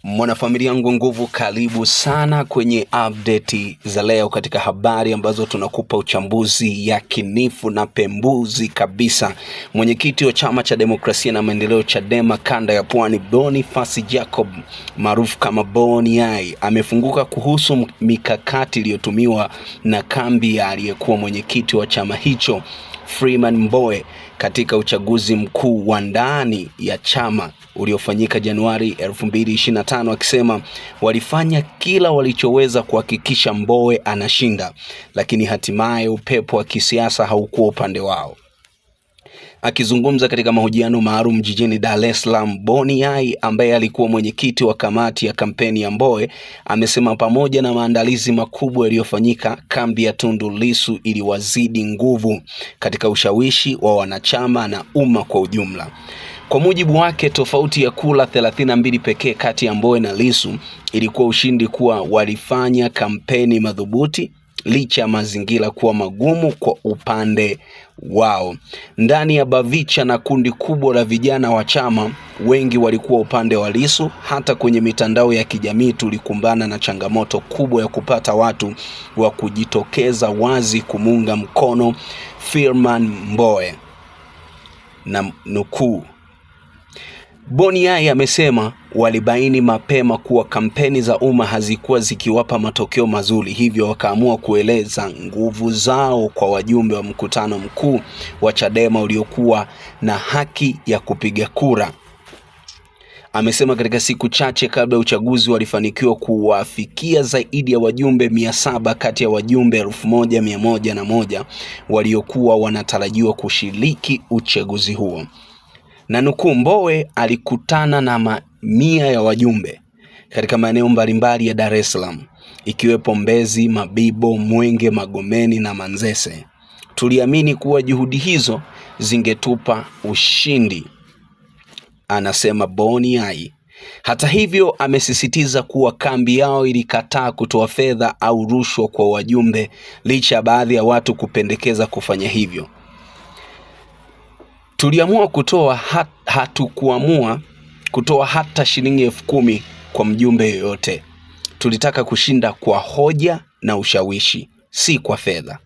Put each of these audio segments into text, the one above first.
Mwanafamilia yangu nguvu, karibu sana kwenye update za leo katika habari ambazo tunakupa uchambuzi yakinifu na pembuzi kabisa. Mwenyekiti wa Chama cha Demokrasia na Maendeleo Chadema kanda ya Pwani, Boniface Jacob maarufu kama Boni I, amefunguka kuhusu mikakati iliyotumiwa na kambi ya aliyekuwa mwenyekiti wa chama hicho Freeman Mbowe katika uchaguzi mkuu wa ndani ya chama uliofanyika Januari 2025, akisema walifanya kila walichoweza kuhakikisha Mbowe anashinda, lakini hatimaye upepo wa kisiasa haukuwa upande wao. Akizungumza katika mahojiano maalum jijini Dar es Salaam, Boni I, ambaye alikuwa mwenyekiti wa kamati ya kampeni ya Mbowe, amesema pamoja na maandalizi makubwa yaliyofanyika, kambi ya Tundu Lissu iliwazidi nguvu katika ushawishi wa wanachama na umma kwa ujumla. Kwa mujibu wake, tofauti ya kula 32 pekee kati ya Mbowe na Lissu ilikuwa ushindi kuwa walifanya kampeni madhubuti licha ya mazingira kuwa magumu kwa upande wao. Ndani ya Bavicha na kundi kubwa la vijana wa chama, wengi walikuwa upande wa Lissu. Hata kwenye mitandao ya kijamii tulikumbana na changamoto kubwa ya kupata watu wa kujitokeza wazi kumunga mkono Freeman Mbowe, na nukuu, Boni I amesema walibaini mapema kuwa kampeni za umma hazikuwa zikiwapa matokeo mazuri, hivyo wakaamua kueleza nguvu zao kwa wajumbe wa mkutano mkuu wa Chadema uliokuwa na haki ya kupiga kura. Amesema katika siku chache kabla ya uchaguzi walifanikiwa kuwafikia zaidi ya wajumbe 700 kati ya wajumbe 1101 waliokuwa wanatarajiwa kushiriki uchaguzi huo. Na nukuu, Mbowe alikutana na mamia ya wajumbe katika maeneo mbalimbali ya Dar es Salaam, ikiwepo Mbezi, Mabibo, Mwenge, Magomeni na Manzese. Tuliamini kuwa juhudi hizo zingetupa ushindi, anasema Boni I. Hata hivyo, amesisitiza kuwa kambi yao ilikataa kutoa fedha au rushwa kwa wajumbe, licha ya baadhi ya watu kupendekeza kufanya hivyo. Tuliamua kutoa hatukuamua kutoa hata shilingi 10,000 kwa mjumbe yoyote. Tulitaka kushinda kwa hoja na ushawishi, si kwa fedha.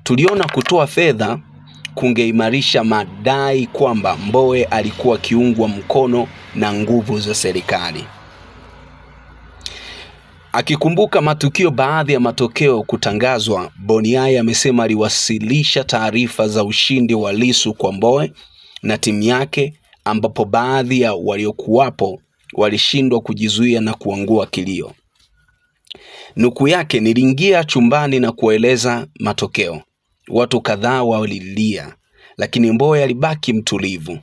Tuliona kutoa fedha kungeimarisha madai kwamba Mbowe alikuwa kiungwa mkono na nguvu za serikali. Akikumbuka matukio baadhi ya matokeo kutangazwa, Boni I amesema aliwasilisha taarifa za ushindi wa Lissu kwa Mbowe na timu yake, ambapo baadhi ya waliokuwapo walishindwa kujizuia na kuangua kilio. Nukuu yake, niliingia chumbani na kueleza matokeo. Watu kadhaa walilia, lakini Mbowe alibaki mtulivu.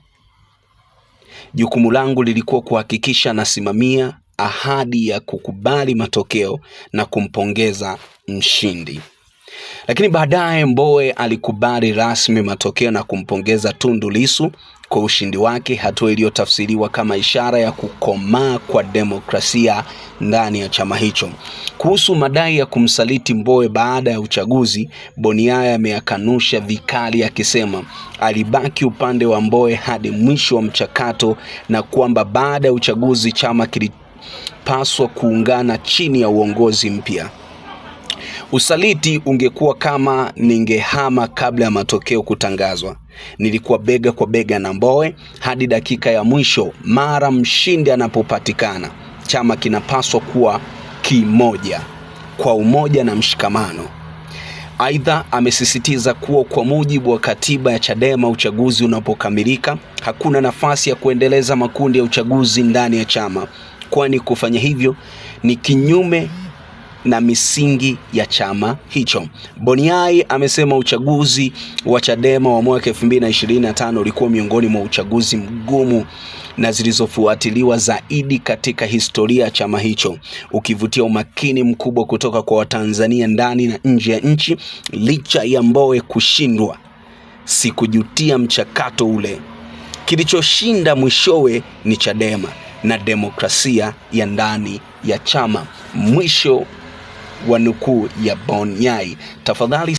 Jukumu langu lilikuwa kuhakikisha nasimamia ahadi ya kukubali matokeo na kumpongeza mshindi. Lakini baadaye Mbowe alikubali rasmi matokeo na kumpongeza Tundu Lissu kwa ushindi wake, hatua iliyotafsiriwa kama ishara ya kukomaa kwa demokrasia ndani ya chama hicho. Kuhusu madai ya kumsaliti Mbowe baada ya uchaguzi, Boni I ameyakanusha vikali, akisema alibaki upande wa Mbowe hadi mwisho wa mchakato na kwamba baada ya uchaguzi chama kilipaswa kuungana chini ya uongozi mpya. Usaliti ungekuwa kama ningehama kabla ya matokeo kutangazwa. Nilikuwa bega kwa bega na Mbowe hadi dakika ya mwisho. Mara mshindi anapopatikana, chama kinapaswa kuwa kimoja, kwa umoja na mshikamano. Aidha, amesisitiza kuwa kwa mujibu wa katiba ya Chadema, uchaguzi unapokamilika hakuna nafasi ya kuendeleza makundi ya uchaguzi ndani ya chama, kwani kufanya hivyo ni kinyume na misingi ya chama hicho. Boni I amesema uchaguzi wa Chadema wa mwaka 2025 ulikuwa miongoni mwa uchaguzi mgumu na zilizofuatiliwa zaidi katika historia ya chama hicho, ukivutia umakini mkubwa kutoka kwa Watanzania ndani na nje ya nchi. Licha ya Mbowe kushindwa, sikujutia mchakato ule. Kilichoshinda mwishowe ni Chadema na demokrasia ya ndani ya chama. Mwisho wa nukuu ya Boni I. Tafadhali